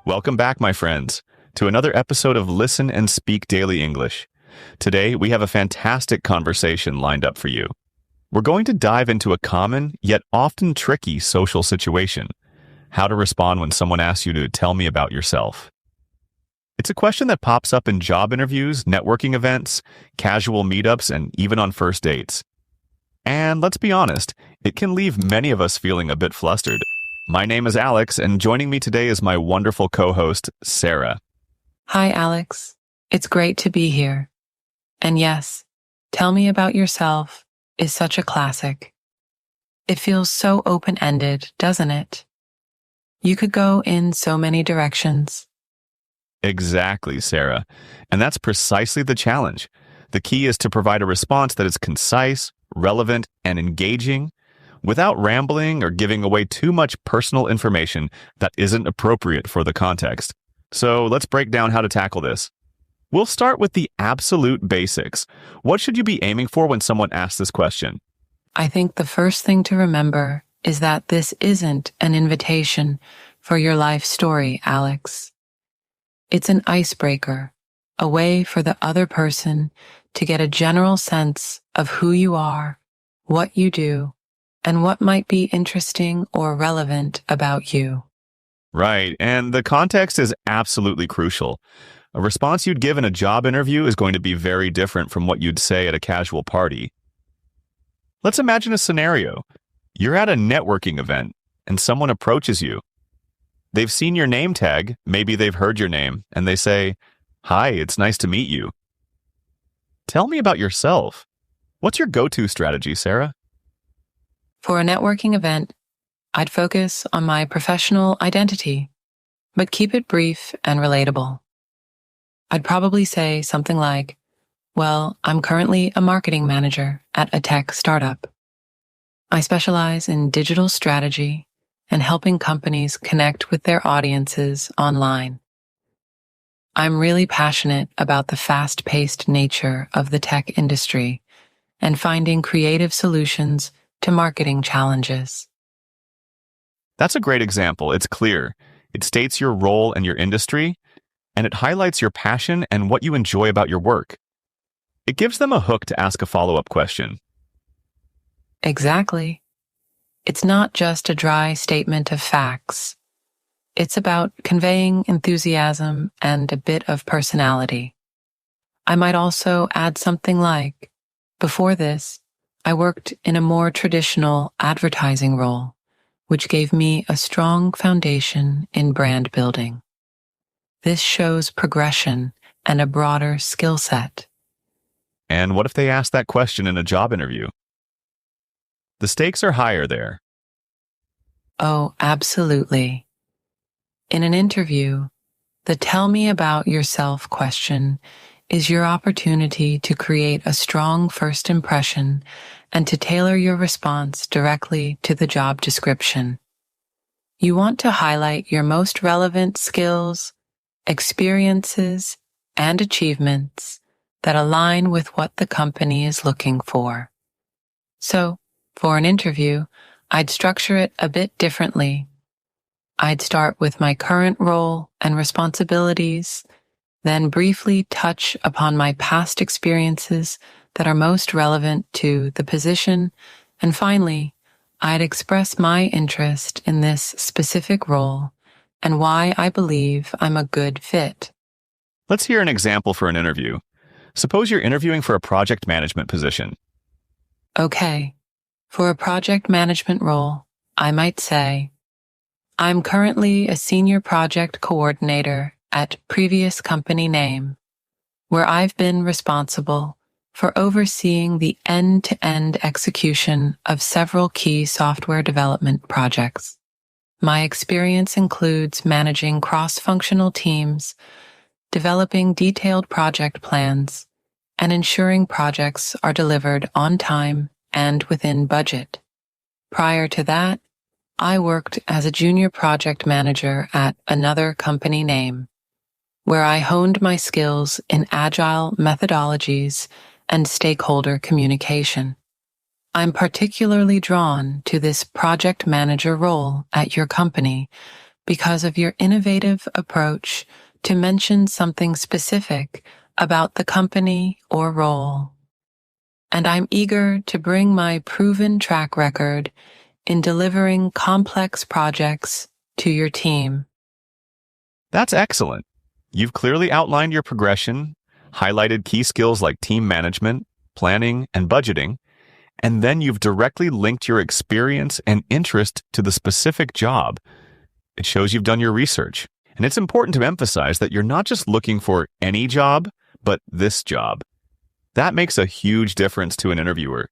Welcome back, my friends, to another episode of Listen and Speak Daily English. Today, we have a fantastic conversation lined up for you. We're going to dive into a common, yet often tricky social situation: how to respond when someone asks you to tell me about yourself. It's a question that pops up in job interviews, networking events, casual meetups, and even on first dates. And let's be honest, it can leave many of us feeling a bit flustered. My name is Alex, and joining me today is my wonderful co-host, Sarah. Hi, Alex. It's great to be here. And yes, tell me about yourself is such a classic. It feels so open-ended, doesn't it? You could go in so many directions. Exactly, Sarah. And that's precisely the challenge. The key is to provide a response that is concise, relevant, and engaging, without rambling or giving away too much personal information that isn't appropriate for the context. So let's break down how to tackle this. We'll start with the absolute basics. What should you be aiming for when someone asks this question? I think the first thing to remember is that this isn't an invitation for your life story, Alex. It's an icebreaker, a way for the other person to get a general sense of who you are, what you do, and what might be interesting or relevant about you. Right, and the context is absolutely crucial. A response you'd give in a job interview is going to be very different from what you'd say at a casual party. Let's imagine a scenario. You're at a networking event, and someone approaches you. They've seen your name tag, maybe they've heard your name, and they say, "Hi, it's nice to meet you." Tell me about yourself. What's your go-to strategy, Sarah? For a networking event, I'd focus on my professional identity, but keep it brief and relatable. I'd probably say something like, well, I'm currently a marketing manager at a tech startup. I specialize in digital strategy and helping companies connect with their audiences online. I'm really passionate about the fast-paced nature of the tech industry and finding creative solutions to marketing challenges. That's a great example. It's clear. It states your role and your industry, and it highlights your passion and what you enjoy about your work. It gives them a hook to ask a follow-up question. Exactly. It's not just a dry statement of facts. It's about conveying enthusiasm and a bit of personality. I might also add something like, before this, I worked in a more traditional advertising role, which gave me a strong foundation in brand building. This shows progression and a broader skill set. And what if they ask that question in a job interview? The stakes are higher there. Oh, absolutely. In an interview, the tell me about yourself question is your opportunity to create a strong first impression and to tailor your response directly to the job description. You want to highlight your most relevant skills, experiences, and achievements that align with what the company is looking for. So, for an interview, I'd structure it a bit differently. I'd start with my current role and responsibilities, then briefly touch upon my past experiences that are most relevant to the position, and finally, I'd express my interest in this specific role and why I believe I'm a good fit. Let's hear an example for an interview. Suppose you're interviewing for a project management position. Okay, for a project management role, I might say, I'm currently a senior project coordinator at previous company name, where I've been responsible for overseeing the end-to-end execution of several key software development projects. My experience includes managing cross-functional teams, developing detailed project plans, and ensuring projects are delivered on time and within budget. Prior to that, I worked as a junior project manager at another company name, where I honed my skills in agile methodologies and stakeholder communication. I'm particularly drawn to this project manager role at your company because of your innovative approach to mention something specific about the company or role. And I'm eager to bring my proven track record in delivering complex projects to your team. That's excellent. You've clearly outlined your progression, highlighted key skills like team management, planning, and budgeting, and then you've directly linked your experience and interest to the specific job. It shows you've done your research. And it's important to emphasize that you're not just looking for any job, but this job. That makes a huge difference to an interviewer.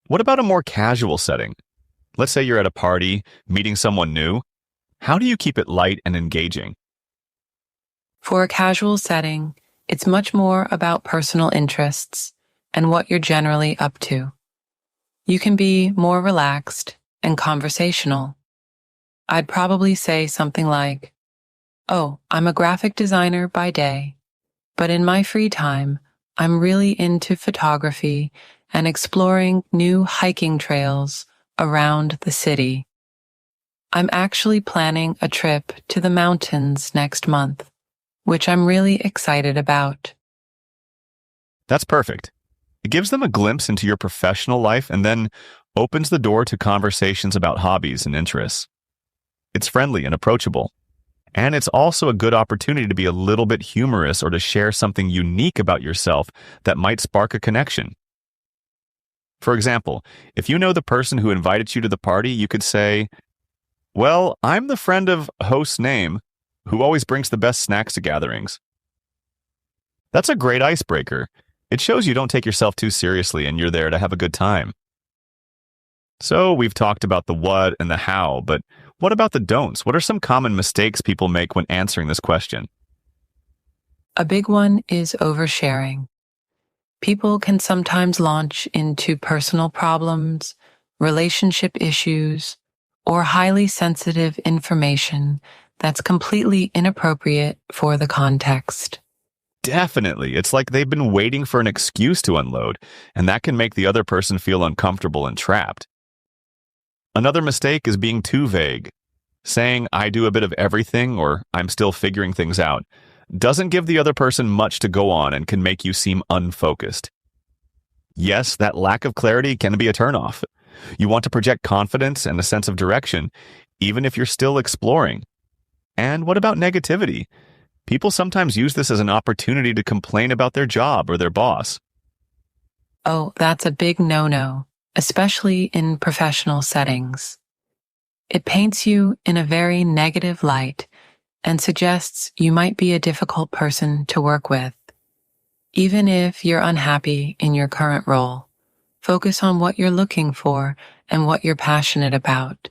What about a more casual setting? Let's say you're at a party, meeting someone new. How do you keep it light and engaging? For a casual setting, it's much more about personal interests and what you're generally up to. You can be more relaxed and conversational. I'd probably say something like, "Oh, I'm a graphic designer by day, but in my free time, I'm really into photography and exploring new hiking trails around the city. I'm actually planning a trip to the mountains next month, which I'm really excited about." That's perfect. It gives them a glimpse into your professional life and then opens the door to conversations about hobbies and interests. It's friendly and approachable. And it's also a good opportunity to be a little bit humorous or to share something unique about yourself that might spark a connection. For example, if you know the person who invited you to the party, you could say, "Well, I'm the friend of host's name who always brings the best snacks to gatherings." That's a great icebreaker. It shows you don't take yourself too seriously and you're there to have a good time. So we've talked about the what and the how, but what about the don'ts? What are some common mistakes people make when answering this question? A big one is oversharing. People can sometimes launch into personal problems, relationship issues, or highly sensitive information that's completely inappropriate for the context. Definitely. It's like they've been waiting for an excuse to unload, and that can make the other person feel uncomfortable and trapped. Another mistake is being too vague. Saying, "I do a bit of everything," or "I'm still figuring things out," doesn't give the other person much to go on and can make you seem unfocused. Yes, that lack of clarity can be a turnoff. You want to project confidence and a sense of direction, even if you're still exploring. And what about negativity? People sometimes use this as an opportunity to complain about their job or their boss. Oh, that's a big no-no, especially in professional settings. It paints you in a very negative light and suggests you might be a difficult person to work with. Even if you're unhappy in your current role, focus on what you're looking for and what you're passionate about,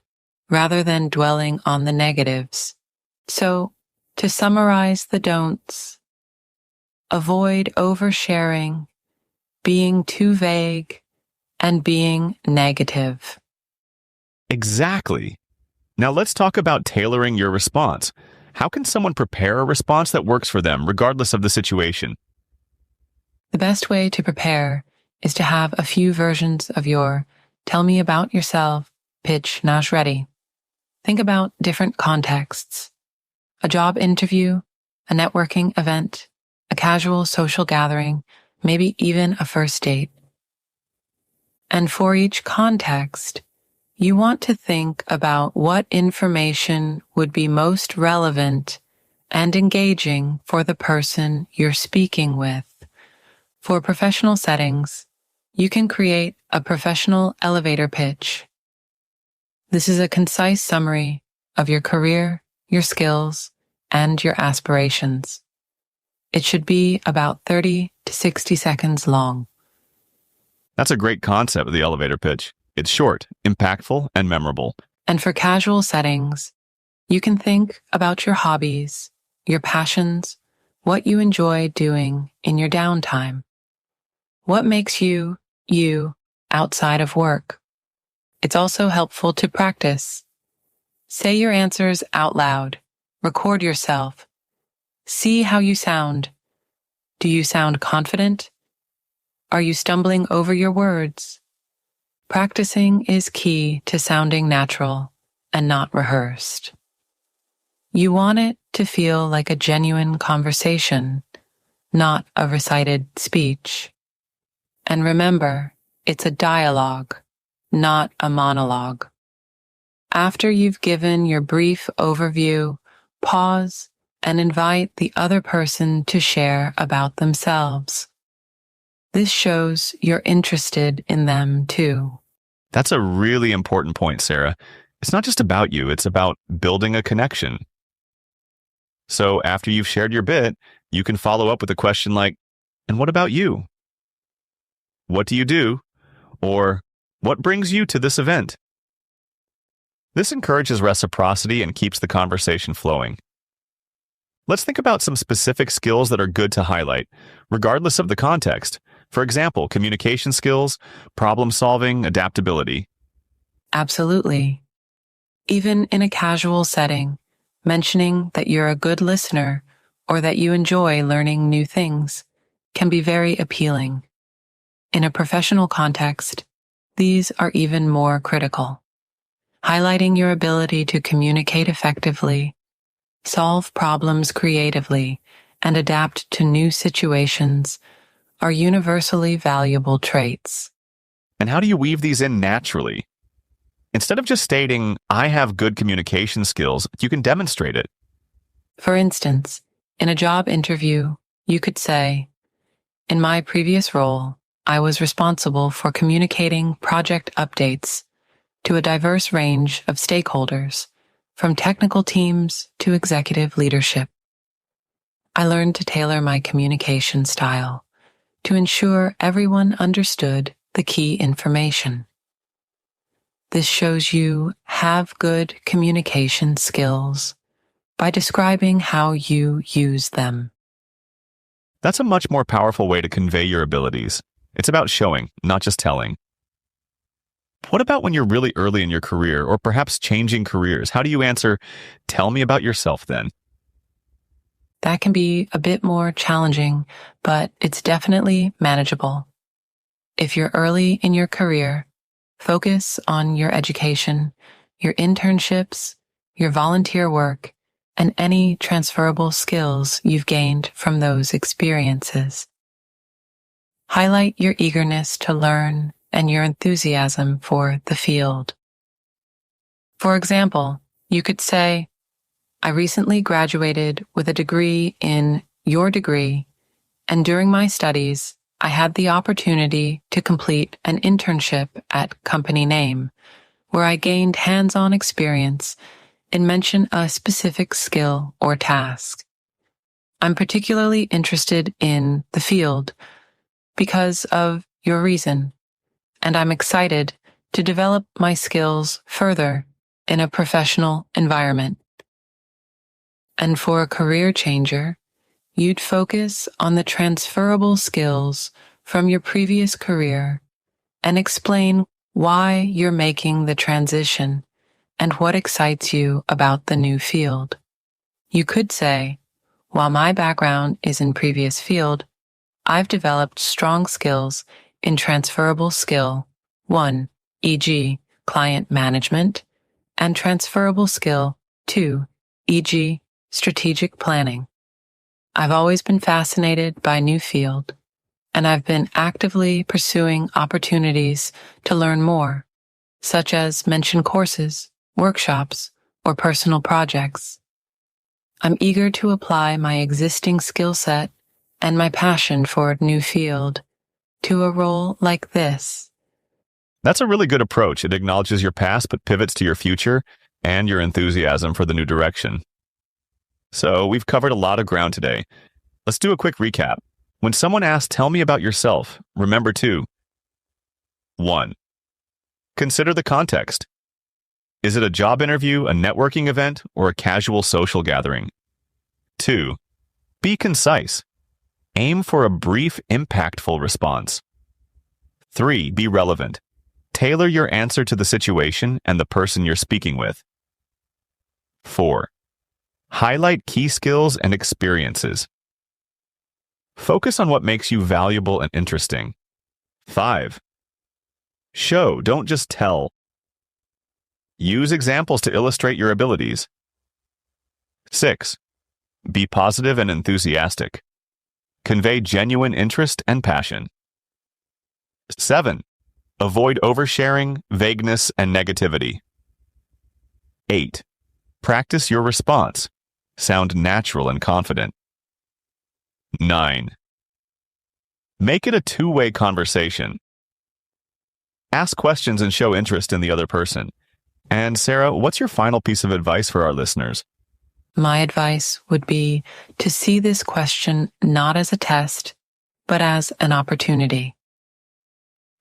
rather than dwelling on the negatives. So, to summarize the don'ts, avoid oversharing, being too vague, and being negative. Exactly. Now let's talk about tailoring your response. How can someone prepare a response that works for them, regardless of the situation? The best way to prepare is to have a few versions of your "tell me about yourself" pitch ready. Think about different contexts: a job interview, a networking event, a casual social gathering, maybe even a first date. And for each context, you want to think about what information would be most relevant and engaging for the person you're speaking with. For professional settings, you can create a professional elevator pitch. This is a concise summary of your career, your skills, and your aspirations. It should be about 30 to 60 seconds long. That's a great concept of the elevator pitch. It's short, impactful, and memorable. And for casual settings, you can think about your hobbies, your passions, what you enjoy doing in your downtime. What makes you, you, outside of work? It's also helpful to practice. Say your answers out loud. Record yourself. See how you sound. Do you sound confident? Are you stumbling over your words? Practicing is key to sounding natural and not rehearsed. You want it to feel like a genuine conversation, not a recited speech. And remember, it's a dialogue, not a monologue. After you've given your brief overview, pause and invite the other person to share about themselves. This shows you're interested in them too. That's a really important point, Sarah. It's not just about you, it's about building a connection. So after you've shared your bit, you can follow up with a question like, and what about you? What do you do? Or what brings you to this event? This encourages reciprocity and keeps the conversation flowing. Let's think about some specific skills that are good to highlight, regardless of the context. For example, communication skills, problem solving, adaptability. Absolutely. Even in a casual setting, mentioning that you're a good listener or that you enjoy learning new things can be very appealing. In a professional context, these are even more critical. Highlighting your ability to communicate effectively, solve problems creatively, and adapt to new situations are universally valuable traits. And how do you weave these in naturally? Instead of just stating, I have good communication skills, you can demonstrate it. For instance, in a job interview, you could say, in my previous role, I was responsible for communicating project updates to a diverse range of stakeholders, from technical teams to executive leadership. I learned to tailor my communication style to ensure everyone understood the key information. This shows you have good communication skills by describing how you use them. That's a much more powerful way to convey your abilities. It's about showing, not just telling. What about when you're really early in your career or perhaps changing careers? How do you answer, tell me about yourself then? That can be a bit more challenging, but it's definitely manageable. If you're early in your career, focus on your education, your internships, your volunteer work, and any transferable skills you've gained from those experiences. Highlight your eagerness to learn and your enthusiasm for the field. For example, you could say, I recently graduated with a degree in your degree, and during my studies, I had the opportunity to complete an internship at company name, where I gained hands-on experience and mention a specific skill or task. I'm particularly interested in the field because of your reason, and I'm excited to develop my skills further in a professional environment. And for a career changer, you'd focus on the transferable skills from your previous career and explain why you're making the transition and what excites you about the new field. You could say, while my background is in previous field, I've developed strong skills in transferable skill 1, e.g., client management, and transferable skill 2, e.g., strategic planning. I've always been fascinated by new field, and I've been actively pursuing opportunities to learn more, such as mention courses, workshops, or personal projects. I'm eager to apply my existing skill set and my passion for a new field to a role like this. That's a really good approach. It acknowledges your past but pivots to your future and your enthusiasm for the new direction. So we've covered a lot of ground today. Let's do a quick recap. When someone asks, tell me about yourself, remember to 1. Consider the context. Is it a job interview, a networking event, or a casual social gathering? 2. Be concise. Aim for a brief, impactful response. 3. Be relevant. Tailor your answer to the situation and the person you're speaking with. 4. Highlight key skills and experiences. Focus on what makes you valuable and interesting. 5. Show, don't just tell. Use examples to illustrate your abilities. 6. Be positive and enthusiastic. Convey genuine interest and passion. 7. Avoid oversharing, vagueness, and negativity. 8. Practice your response. Sound natural and confident. 9. Make it a two-way conversation. Ask questions and show interest in the other person. And Sarah, what's your final piece of advice for our listeners? My advice would be to see this question not as a test, but as an opportunity.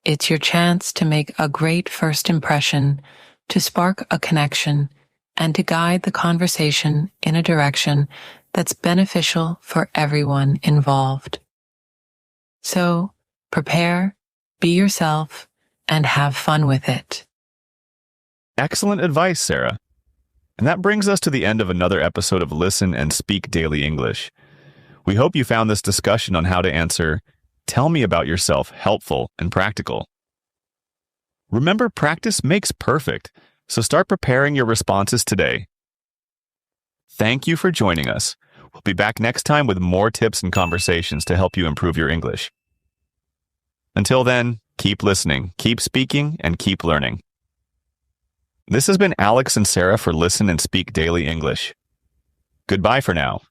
It's your chance to make a great first impression, to spark a connection, and to guide the conversation in a direction that's beneficial for everyone involved. So, prepare, be yourself, and have fun with it. Excellent advice, Sarah. And that brings us to the end of another episode of Listen and Speak Daily English. We hope you found this discussion on how to answer, "Tell me about yourself," helpful and practical. Remember, practice makes perfect, so start preparing your responses today. Thank you for joining us. We'll be back next time with more tips and conversations to help you improve your English. Until then, keep listening, keep speaking, and keep learning. This has been Alex and Sarah for Listen and Speak Daily English. Goodbye for now.